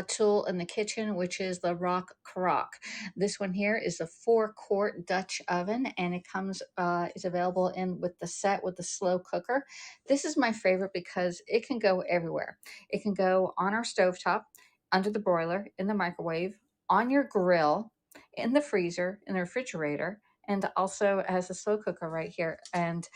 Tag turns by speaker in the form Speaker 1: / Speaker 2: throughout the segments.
Speaker 1: tool in the kitchen, which is the RockCrok. This one here is a 4-quart Dutch oven, and it comes is available in with the set with the slow cooker. This is my favorite because it can go everywhere. It can go on our stovetop, under the broiler, in the microwave, on your grill, in the freezer, in the refrigerator, and also has a slow cooker right here. And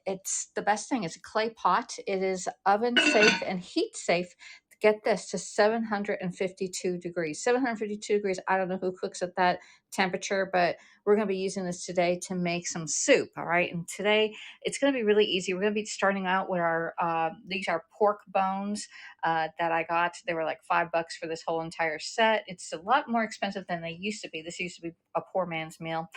Speaker 1: it's the best thing. It's a clay pot. It is oven safe and heat safe. Get this, to 752 degrees. 752 degrees. I don't know who cooks at that temperature, but we're going to be using this today to make some soup. All right. And today it's going to be really easy. We're going to be starting out with our, these are pork bones that I got. They were like $5 for this whole entire set. It's a lot more expensive than they used to be. This used to be a poor man's meal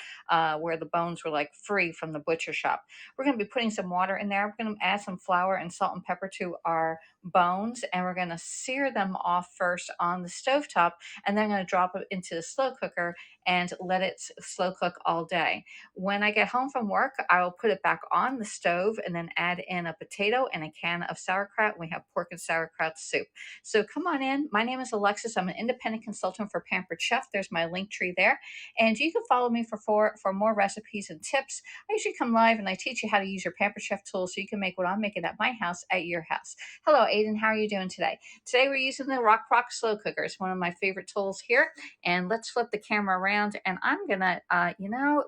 Speaker 1: where the bones were like free from the butcher shop. We're going to be putting some water in there. We're going to add some flour and salt and pepper to our bones, and we're going to sear them off first on the stovetop, and then I'm going to drop it into the slow cooker and let it slow cook all day. When I get home from work, I will put it back on the stove and then add in a potato and a can of sauerkraut. We have pork and sauerkraut soup. So come on in. My name is Alexis. I'm an independent consultant for Pampered Chef. There's my link tree there. And you can follow me for more recipes and tips. I usually come live and I teach you how to use your Pampered Chef tool so you can make what I'm making at my house at your house. Hello, Aiden. How are you doing today? Today we're using the RockCrok slow cooker. It's one of my favorite tools here. And let's flip the camera around. And I'm going to,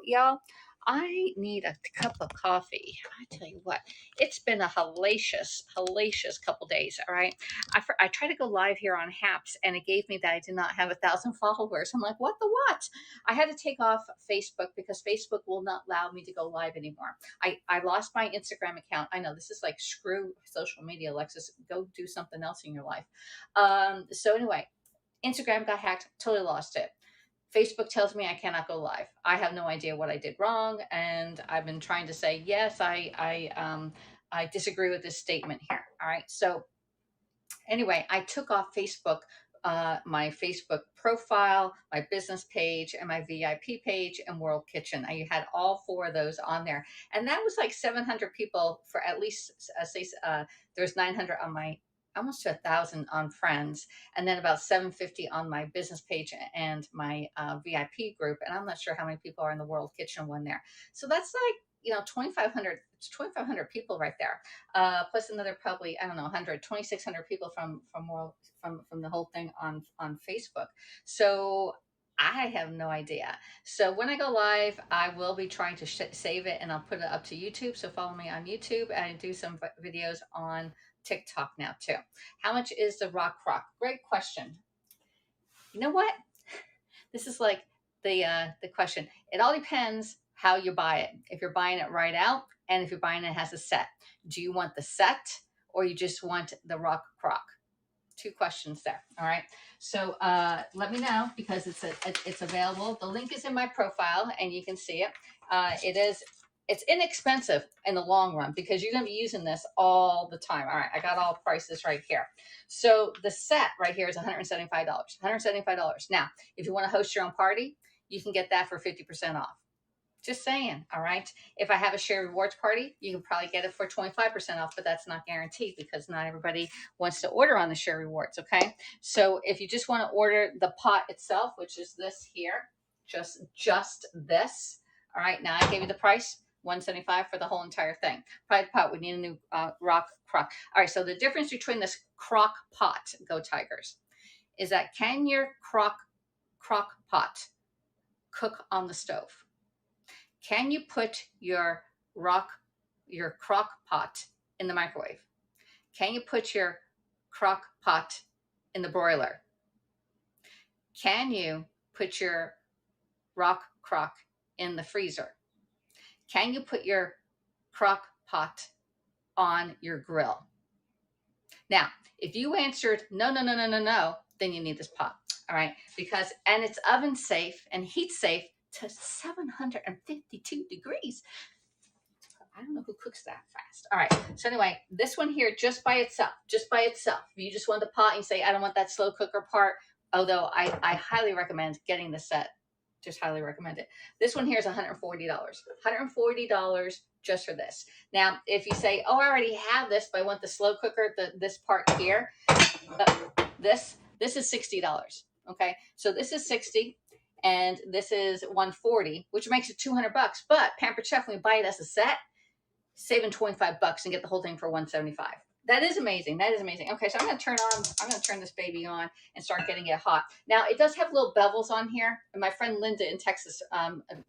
Speaker 1: y'all, I need a cup of coffee. I tell you what, it's been a hellacious couple days. All right. I tried to go live here on Haps and it gave me that I did not have 1,000 followers. I'm like, what the what? I had to take off Facebook because Facebook will not allow me to go live anymore. I lost my Instagram account. I know this is like screw social media, Alexis. Go do something else in your life. So anyway, Instagram got hacked, totally lost it. Facebook tells me I cannot go live. I have no idea what I did wrong, and I've been trying to say yes. I disagree with this statement here. All right. So anyway, I took off Facebook, my Facebook profile, my business page, and my VIP page and World Kitchen. I had all 4 of those on there, and that was like 700 people for at least there's 900 on my, almost to 1,000 on friends, and then about 750 on my business page and my VIP group. And I'm not sure how many people are in the World Kitchen one there. So that's like, 2,500 people right there. Plus another probably, I don't know, 2,600 people from the whole thing on Facebook. So I have no idea. So when I go live, I will be trying to save it and I'll put it up to YouTube. So follow me on YouTube, and I do some videos on TikTok now too. How much is the RockCrok? Great question. You know what? This is like the question. It all depends how you buy it. If you're buying it right out, and if you're buying it as a set. Do you want the set or you just want the RockCrok? 2 questions there. All right. So let me know because it's available. The link is in my profile and you can see it. It's inexpensive in the long run because you're going to be using this all the time. All right. I got all prices right here. So the set right here is $175. $175. Now, if you want to host your own party, you can get that for 50% off. Just saying, all right? If I have a share rewards party, you can probably get it for 25% off, but that's not guaranteed because not everybody wants to order on the share rewards, okay? So if you just want to order the pot itself, which is this here, just this, all right? Now I gave you the price, $175 for the whole entire thing. Pride pot, we need a new RockCrok. All right, so the difference between this crock pot, Go Tigers, is that can your crock pot cook on the stove? Can you put your crock pot in the microwave? Can you put your crock pot in the broiler? Can you put your RockCrok in the freezer? Can you put your crock pot on your grill? Now, if you answered no, then you need this pot. All right, and it's oven safe and heat safe to 752 degrees. I don't know who cooks that fast. All right. So anyway, this one here, just by itself, if you just want the pot and you say, I don't want that slow cooker part, although I highly recommend getting the set, just highly recommend it. This one here is $140. $140 just for this. Now, if you say, oh, I already have this, but I want the slow cooker, this part here, this, This is $60. Okay, so this is 60 and this is 140, which makes it 200 bucks. But Pampered Chef, when we buy it as a set, saving 25 bucks and get the whole thing for 175. That is amazing. That is amazing. Okay, so I'm going to turn this baby on and start getting it hot. Now, it does have little bevels on here. And my friend Linda in Texas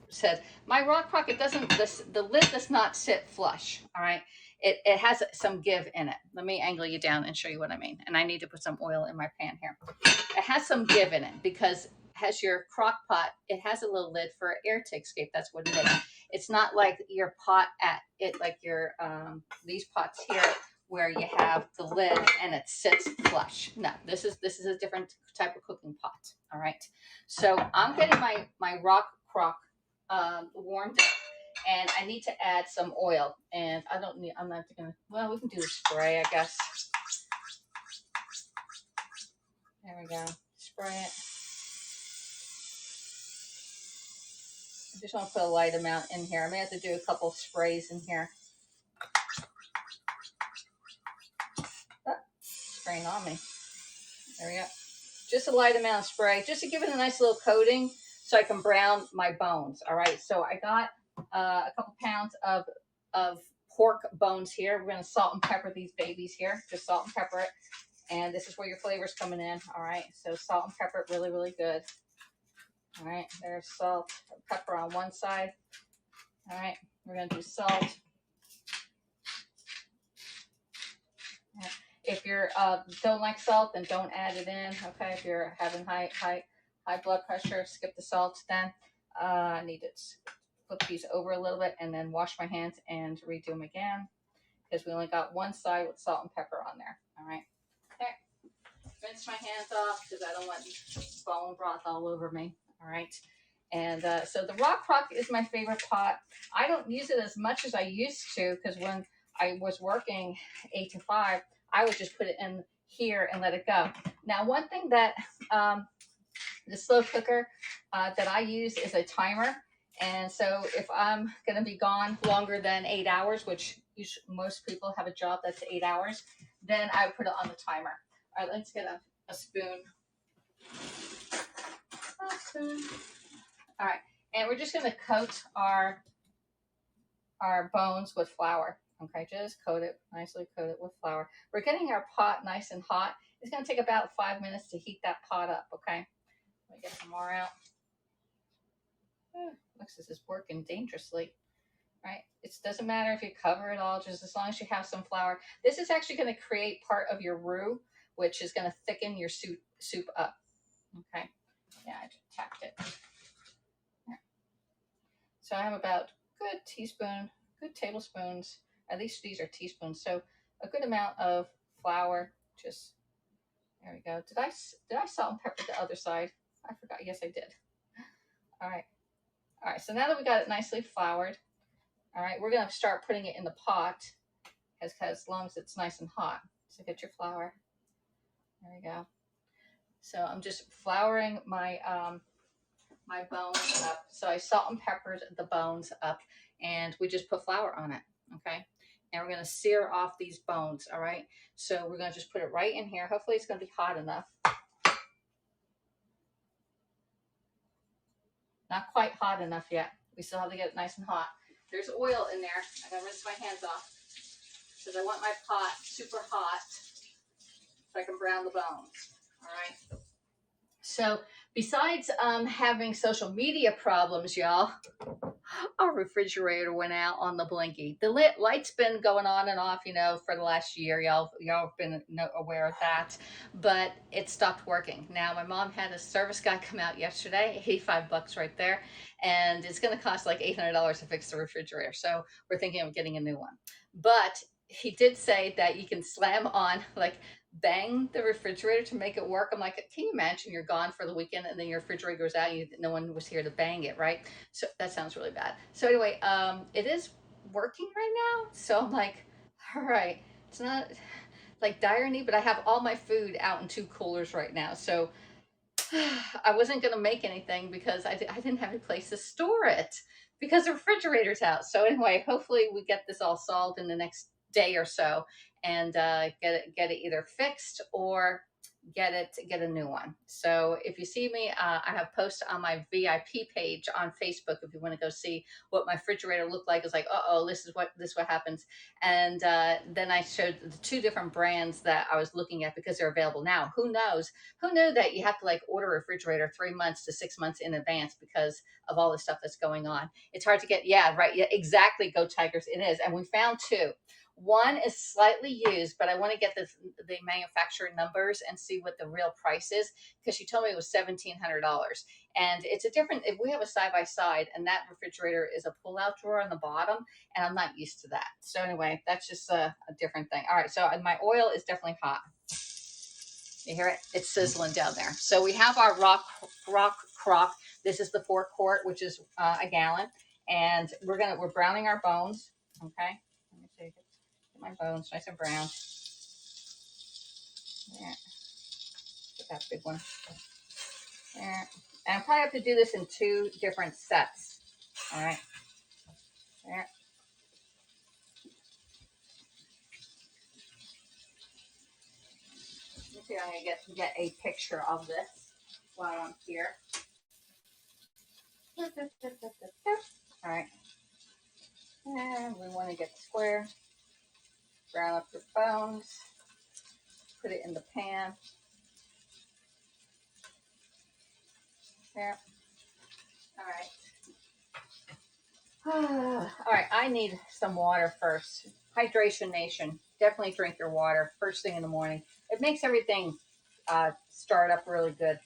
Speaker 1: said, my RockCrok, the lid does not sit flush. All right. It has some give in it. Let me angle you down and show you what I mean. And I need to put some oil in my pan here. It has some give in it because has your crock pot, it has a little lid for air to escape. That's what it is. It's not like your pot at it, like your these pots here where you have the lid and it sits flush. No, this is a different type of cooking pot. All right. So I'm getting my RockCrok warmed up, and I need to add some oil. And I'm not gonna. Well, we can do the spray, I guess. There we go. Spray it. I just want to put a light amount in here. I may have to do a couple sprays in here. Spraying on me. There we go. Just a light amount of spray, just to give it a nice little coating so I can brown my bones. All right, so I got a couple pounds of pork bones here. We're going to salt and pepper these babies here. Just salt and pepper it. And this is where your flavor's coming in. All right, so salt and pepper it really, really good. All right, there's salt, pepper on one side. All right, we're going to do salt. If you don't like salt, then don't add it in. Okay, if you're having high blood pressure, skip the salt. Then I need to flip these over a little bit and then wash my hands and redo them again because we only got one side with salt and pepper on there. All right. Okay. Rinse my hands off because I don't want bone broth all over me. All right. And so the RockCrok is my favorite pot. I don't use it as much as I used to because when I was working 8 to 5, I would just put it in here and let it go. Now, one thing that the slow cooker that I use is a timer. And so if I'm going to be gone longer than 8 hours, which most people have a job that's 8 hours, then I would put it on the timer. All right, let's get a spoon. All right, and we're just going to coat our bones with flour. Okay, just coat it, nicely coat it with flour. We're getting our pot nice and hot. It's going to take about 5 minutes to heat that pot up, okay? Let me get some more out. Alexis is working dangerously, right? It doesn't matter if you cover it all, just as long as you have some flour. This is actually going to create part of your roux, which is going to thicken your soup up, okay? Yeah, I just tapped it. Here. So I have about good tablespoons. At least these are teaspoons. So a good amount of flour. Just there we go. Did I salt and pepper the other side? I forgot. Yes, I did. All right. All right. So now that we got it nicely floured, all right, we're gonna start putting it in the pot as long as it's nice and hot. So get your flour. There we go. So I'm just flouring my my bones up. So I salt and peppered the bones up, and we just put flour on it. Okay. And we're going to sear off these bones, all right? So we're going to just put it right in here. Hopefully it's going to be hot enough. Not quite hot enough yet. We still have to get it nice and hot. There's oil in there. I'm going to rinse my hands off because I want my pot super hot so I can brown the bones, all right? So besides having social media problems, y'all, our refrigerator went out on the blinky. The light's been going on and off, for the last year. Y'all have been aware of that, but it stopped working. Now, my mom had a service guy come out yesterday, 85 bucks right there, and it's going to cost like $800 to fix the refrigerator. So we're thinking of getting a new one. But he did say that you can slam on, bang the refrigerator to make it work. I'm like, can you imagine you're gone for the weekend and then your refrigerator goes out and no one was here to bang it, right? So that sounds really bad. So anyway, it is working right now. So I'm like, all right, it's not like dire need, but I have all my food out in 2 coolers right now. So I wasn't going to make anything because I didn't have a place to store it because the refrigerator's out. So anyway, hopefully we get this all solved in the next day or so and get it either fixed or get a new one. So if you see me, I have posts on my VIP page on Facebook. If you want to go see what my refrigerator looked like, it's like, oh, this is what happens. And then I showed the two different brands that I was looking at because they're available now. Who knows? Who knew that you have to like order a refrigerator 3 months to 6 months in advance because of all the stuff that's going on? It's hard to get. Yeah, right. Yeah, exactly. Go Tigers. It is. And we found two. One is slightly used, but I want to get the manufacturer numbers and see what the real price is because she told me it was $1,700. And it's a different, if we have a side by side, and that refrigerator is a pull out drawer on the bottom, and I'm not used to that. So, anyway, that's just a different thing. All right, so my oil is definitely hot. You hear it? It's sizzling down there. So, we have our RockCrok. This is the 4 quart, which is a gallon. And we're browning our bones. Okay. Let me see. My bones nice and brown. There. Get that big one. There. And I probably have to do this in 2 different sets. All right. There. Let me see if I can get a picture of this while I'm here. All right. And we want to get square. Brown up your bones. Put it in the pan. There. All right. All right. I need some water first. Hydration Nation. Definitely drink your water first thing in the morning. It makes everything start up really good.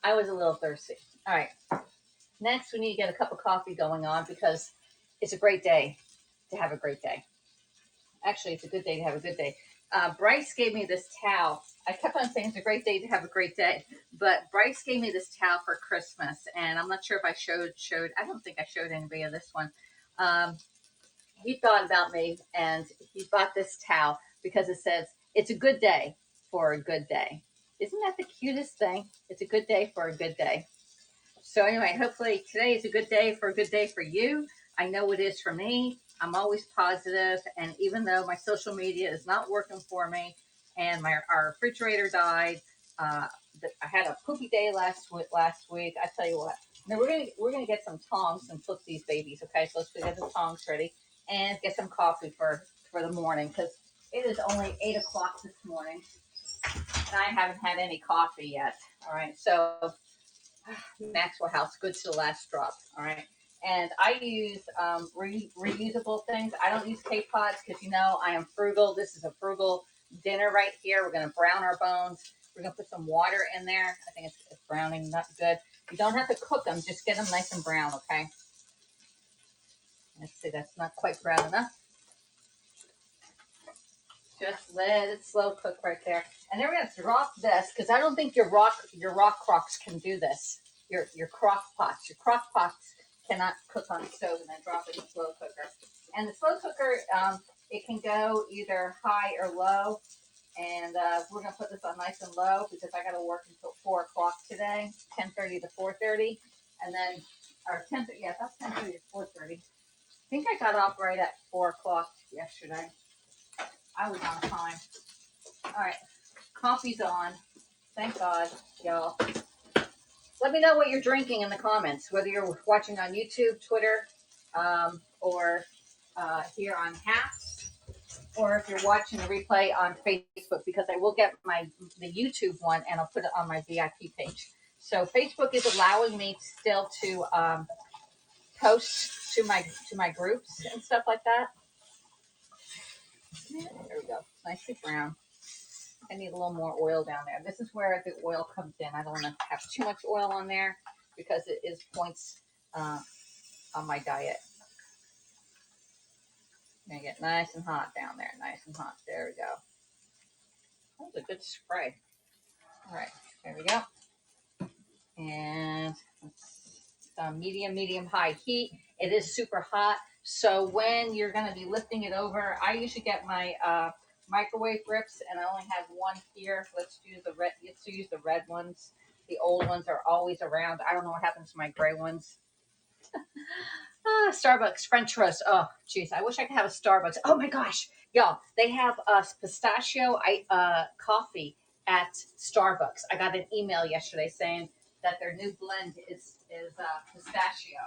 Speaker 1: I was a little thirsty. All right. Next, we need to get a cup of coffee going on because it's a great day to have a great day. Actually, it's a good day to have a good day. Bryce gave me this towel. I kept on saying it's a great day to have a great day, but Bryce gave me this towel for Christmas, and I'm not sure if I showed. I don't think I showed anybody of this one. Um, he thought about me, and he bought this towel because it says it's a good day for a good day. Isn't that the cutest thing? It's a good day for a good day. So anyway, hopefully today is a good day for you. I know it is for me. I'm always positive, and even though my social media is not working for me, and our refrigerator died, uh, I had a poopy day last week. I tell you what. Now we're gonna get some tongs and flip these babies. Okay, so let's get the tongs ready and get some coffee for the morning because it is only 8 o'clock this morning, and I haven't had any coffee yet. All right, so Maxwell House, good to the last drop. All right. And I use reusable things. I don't use K-Pods because, I am frugal. This is a frugal dinner right here. We're going to brown our bones. We're going to put some water in there. I think it's browning, not good. You don't have to cook them. Just get them nice and brown, okay? Let's see. That's not quite brown enough. Just let it slow cook right there. And then we're going to drop this because I don't think your RockCroks can do this. Your crock pots. Your crock pots cannot cook on the stove and then drop it in the slow cooker. And the slow cooker, it can go either high or low. And we're going to put this on nice and low because I got to work until 4 o'clock today, 10:30 to 4:30. And then, or 10, yeah, that's 10:30 to 4:30. I think I got off right at 4 o'clock yesterday. I was on time. All right, coffee's on. Thank God, y'all. Let me know what you're drinking in the comments, whether you're watching on YouTube, Twitter, or here on Hacks, or if you're watching the replay on Facebook, because I will get the YouTube one and I'll put it on my VIP page. So Facebook is allowing me still to post to my groups and stuff like that. There we go. Nicely brown. I need a little more oil down there. This is where the oil comes in. I don't want to have too much oil on there because it is points on my diet. Gonna get nice and hot down there. Nice and hot. There we go. That was a good spray. All right, there we go. And it's medium high heat. It is super hot. So when you're going to be lifting it over, I usually get my microwave grips, and I only have one here. Let's use the red ones. The old ones are always around. I don't know what happens to my gray ones. Starbucks French roast. Oh, jeez, I wish I could have a Starbucks. Oh my gosh, y'all, they have pistachio coffee at Starbucks. I got an email yesterday saying that their new blend is pistachio.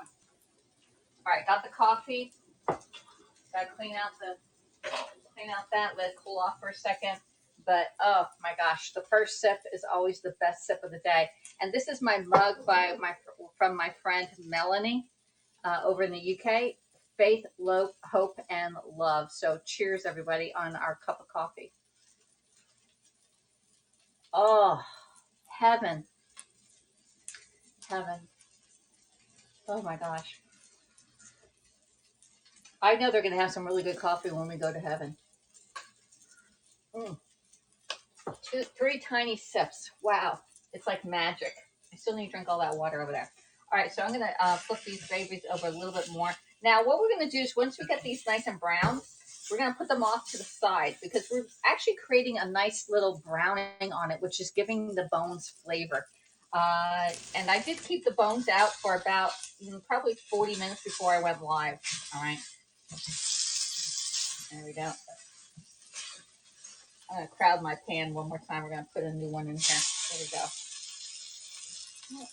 Speaker 1: All right, got the coffee. Got to clean out that, let it cool off for a second. But oh my gosh, the first sip is always the best sip of the day. And this is my mug from my friend Melanie over in the UK. Faith, hope, and love. So cheers, everybody, on our cup of coffee. Oh, heaven, heaven. Oh my gosh. I know they're going to have some really good coffee when we go to heaven. Mm. Three tiny sips. Wow. It's like magic. I still need to drink all that water over there. All right, so I'm going to flip these babies over a little bit more. Now, what we're going to do is once we get these nice and brown, we're going to put them off to the side because we're actually creating a nice little browning on it, which is giving the bones flavor. And I did keep the bones out for about probably 40 minutes before I went live. All right. There we go. I'm going to crowd my pan one more time. We're going to put a new one in here. There we go.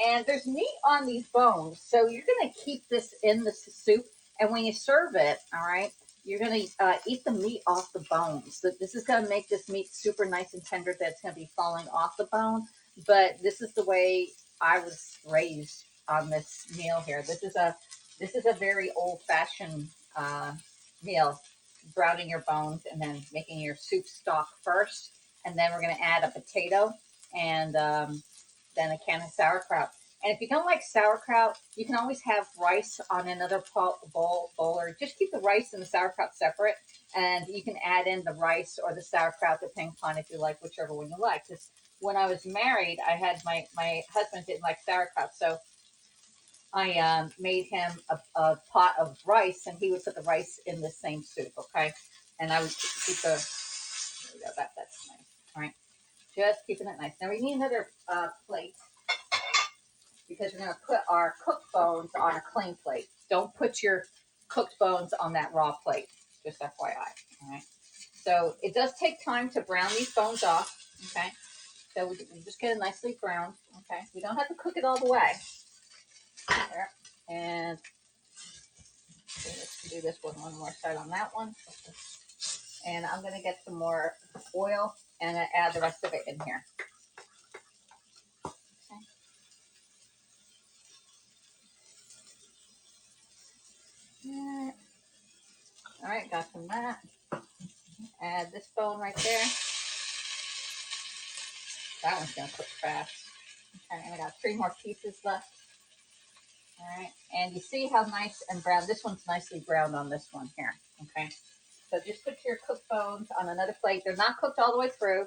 Speaker 1: And there's meat on these bones, so you're going to keep this in the soup. And when you serve it, all right, you're going to eat the meat off the bones. This is going to make this meat super nice and tender that's going to be falling off the bone. But this is the way I was raised on this meal here. This is a very old-fashioned meal, browning your bones and then making your soup stock first. And then we're going to add a potato and then a can of sauerkraut. And if you don't like sauerkraut, you can always have rice on another bowl, or just keep the rice and the sauerkraut separate. And you can add in the rice or the sauerkraut, depending upon if you like whichever one you like. Because when I was married, I had my husband didn't like sauerkraut, so I made him a pot of rice, and he would put the rice in the same soup. Okay, and I would keep the. There we go. That's nice. All right, just keeping it nice. Now we need another plate, because we're going to put our cooked bones on a clean plate. Don't put your cooked bones on that raw plate, just FYI. All right. So it does take time to brown these bones off. Okay. So we just get it nicely browned. Okay. We don't have to cook it all the way. There. And let's do this one more side on that one. And I'm going to get some more oil and add the rest of it in here. Okay. All right, got some of that. Add this bone right there. That one's going to cook fast. Okay, and I got 3 more pieces left. All right, and you see how nice and brown. This one's nicely browned on this one here. Okay, so just put your cooked bones on another plate. They're not cooked all the way through.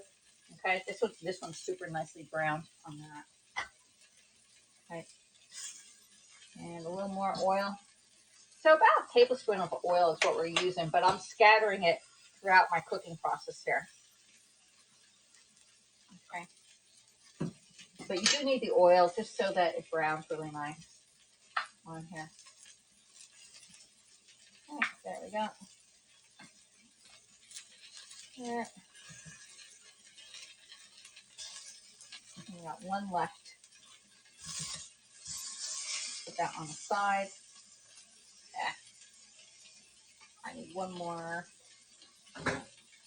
Speaker 1: Okay, this one's super nicely browned on that. Okay, and a little more oil. So about a tablespoon of oil is what we're using, but I'm scattering it throughout my cooking process here. Okay, but you do need the oil just so that it browns really nice on here. Okay, there we go. There. We got one left. Put that on the side. Yeah. I need one more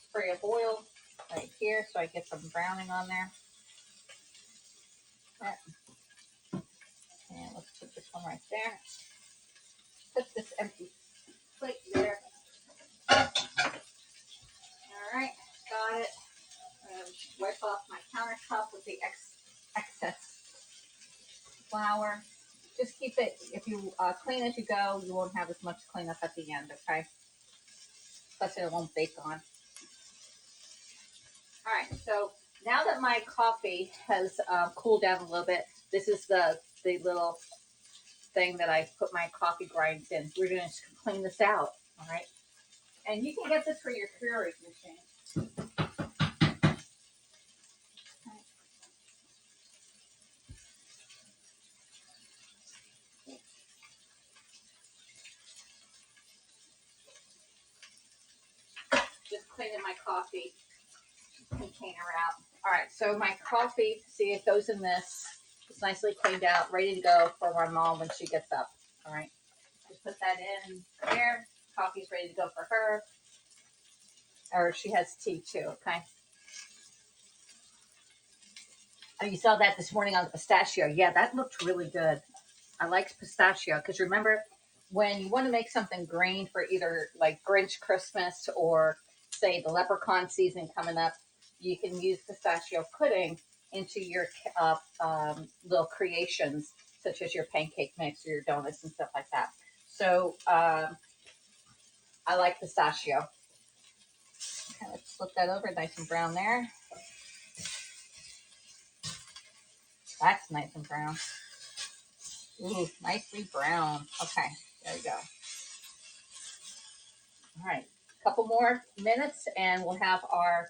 Speaker 1: spray of oil right here so I get some browning on there. Yeah. And let's put this one right there. Put this empty plate there. All right, got it. Wipe off my countertop with the excess flour. Just keep it, if you clean as you go, you won't have as much cleanup at the end, okay? Plus it won't bake on. All right, so now that my coffee has cooled down a little bit, this is the little thing that I put my coffee grinds in. We're going to clean this out, all right? And you can get this for your Keurig machine. Just cleaning my coffee container out. All right, so my coffee, see, it goes in this. It's nicely cleaned out, ready to go for my mom when she gets up. All right, just put that in there. Coffee's ready to go for her. Or she has tea too, okay? Oh, you saw that this morning on the pistachio. Yeah, that looked really good. I like pistachio because remember, when you want to make something green for either like Grinch Christmas or say the leprechaun season coming up, you can use pistachio pudding into your little creations, such as your pancake mix or your donuts and stuff like that. So I like pistachio. Okay, let's flip that over, nice and brown there. That's nice and brown. Ooh, nicely brown. Okay, there you go. All right, a couple more minutes and we'll have our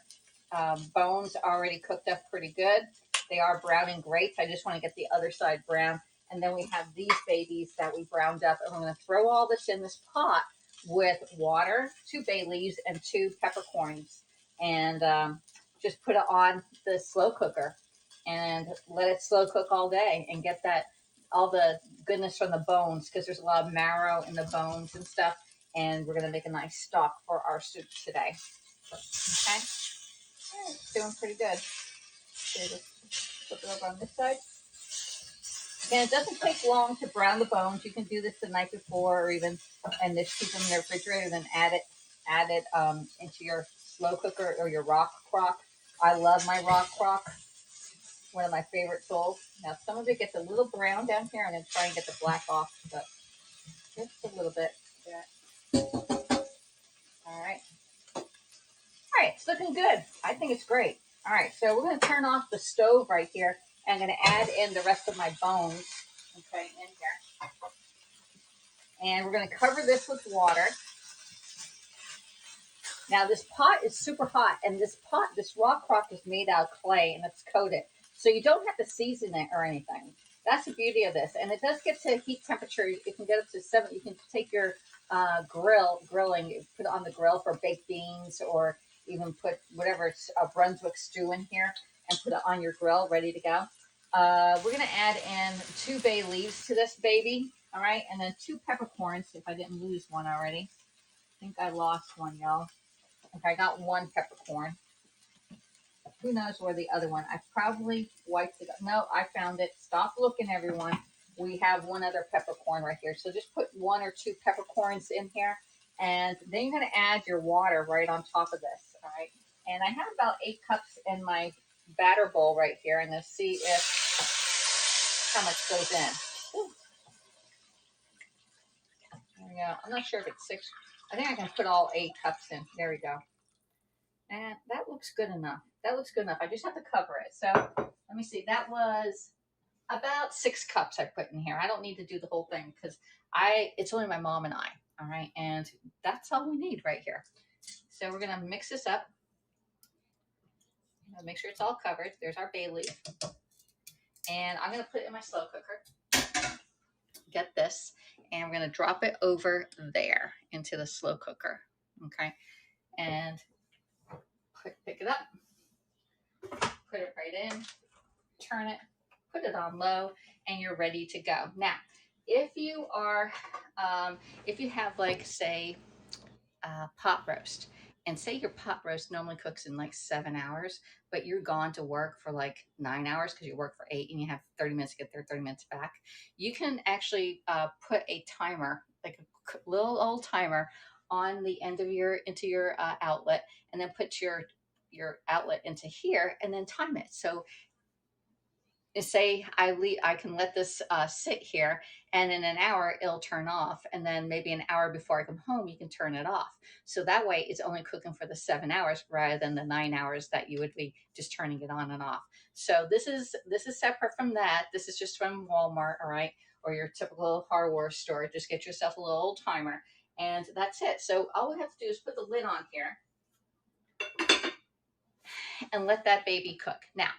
Speaker 1: bones already cooked up pretty good. They are browning great. I just want to get the other side brown. And then we have these babies that we browned up. And we're going to throw all this in this pot with water, 2 bay leaves, and 2 peppercorns. And just put it on the slow cooker and let it slow cook all day and get that all the goodness from the bones because there's a lot of marrow in the bones and stuff. And we're going to make a nice stock for our soup today. Okay. It's doing pretty good. Okay, let's flip it over on this side. And it doesn't take long to brown the bones. You can do this the night before, or even and just keep them in the refrigerator. Then add it into your slow cooker or your RockCrok. I love my RockCrok. One of my favorite tools. Now some of it gets a little brown down here. I'm going to try and get the black off, but just a little bit. Yeah. All right. All right, it's looking good. I think it's great. All right, so we're going to turn off the stove right here. I'm going to add in the rest of my bones, okay, in here. And we're going to cover this with water. Now, this pot is super hot, and this RockCrok is made out of clay, and it's coated. So you don't have to season it or anything. That's the beauty of this. And it does get to heat temperature. It can get up to 7. You can take your grilling, put it on the grill for baked beans or even put whatever Brunswick stew in here and put it on your grill ready to go. We're going to add in 2 bay leaves to this baby. All right. And then 2 peppercorns if I didn't lose one already. I think I lost one, y'all. Okay, I got 1 peppercorn. Who knows where the other one? I probably wiped it up. No, I found it. Stop looking, everyone. We have 1 other peppercorn right here. So just put 1 or 2 peppercorns in here. And then you're going to add your water right on top of this. All right. And I have about 8 cups in my batter bowl right here. And let's see if how much goes in. Ooh. There we go. I'm not sure if it's 6. I think I can put all 8 cups in. There we go. And that looks good enough. That looks good enough. I just have to cover it. So let me see. That was about 6 cups I put in here. I don't need to do the whole thing because it's only my mom and I. All right. And that's all we need right here. So we're going to mix this up. Make sure it's all covered. There's our bay leaf. And I'm going to put it in my slow cooker. Get this. And we're going to drop it over there into the slow cooker. Okay. And pick it up, put it right in, turn it, put it on low, and you're ready to go. Now, if you have like say pot roast, and say your pot roast normally cooks in like 7 hours, but you're gone to work for like 9 hours because you work for 8 and you have 30 minutes to get there, 30 minutes back. You can actually put a timer, like a little old timer on the end of your outlet, and then put your outlet into here and then time it. So say I can let this sit here and in an hour it'll turn off, and then maybe an hour before I come home you can turn it off. So that way it's only cooking for the 7 hours rather than the 9 hours that you would be just turning it on and off. So this is separate from that. This is just from Walmart, all right, or your typical hardware store. Just get yourself a little old timer and that's it. So all we have to do is put the lid on here and let that baby cook. Now,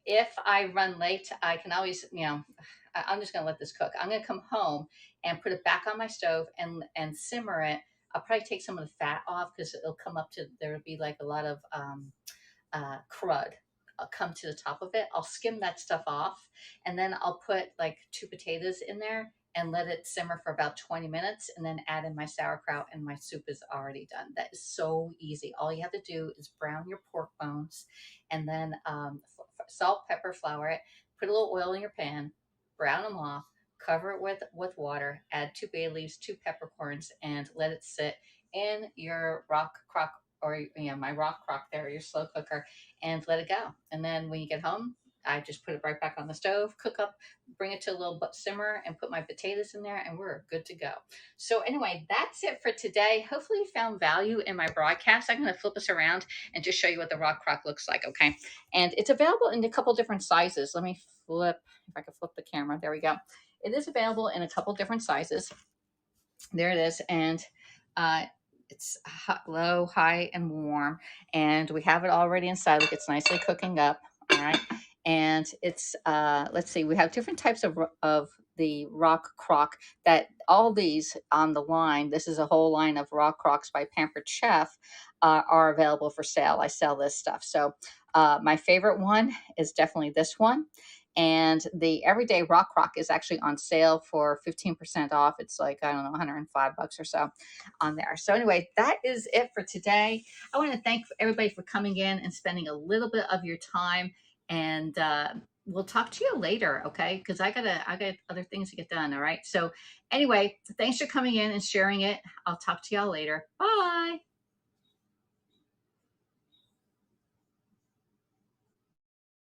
Speaker 1: if I run late, I can always, I'm just going to let this cook. I'm going to come home and put it back on my stove and simmer it I'll probably take some of the fat off because it'll come up to, there'll be like a lot of crud. I'll come to the top of it. I'll skim that stuff off, and then I'll put like 2 potatoes in there and let it simmer for about 20 minutes, and then add in my sauerkraut, and my soup is already done. That is so easy. All you have to do is brown your pork bones, and then salt, pepper, flour it. Put a little oil in your pan, brown them off, cover it with water, add 2 bay leaves, 2 peppercorns, and let it sit in your RockCrok, or my RockCrok there, your slow cooker, and let it go. And then when you get home, I just put it right back on the stove, cook up, bring it to a little simmer, and put my potatoes in there, and we're good to go. So anyway, that's it for today. Hopefully you found value in my broadcast. I'm going to flip this around and just show you what the RockCrok looks like, okay? And it's available in a couple different sizes. Let me flip, if I can flip the camera. There we go. It is available in a couple different sizes. There it is. And it's hot, low, high, and warm. And we have it already inside. Look, it's nicely cooking up. All right. And it's, let's see, we have different types of the RockCrok, that all these on the line, this is a whole line of RockCroks by Pampered Chef, are available for sale. I sell this stuff. So my favorite one is definitely this one. And the everyday RockCrok is actually on sale for 15% off. It's like, I don't know, $105 or so on there. So anyway, that is it for today. I want to thank everybody for coming in and spending a little bit of your time. And we'll talk to you later, okay? Because I got other things to get done. All right. So anyway, thanks for coming in and sharing it. I'll talk to y'all later. Bye.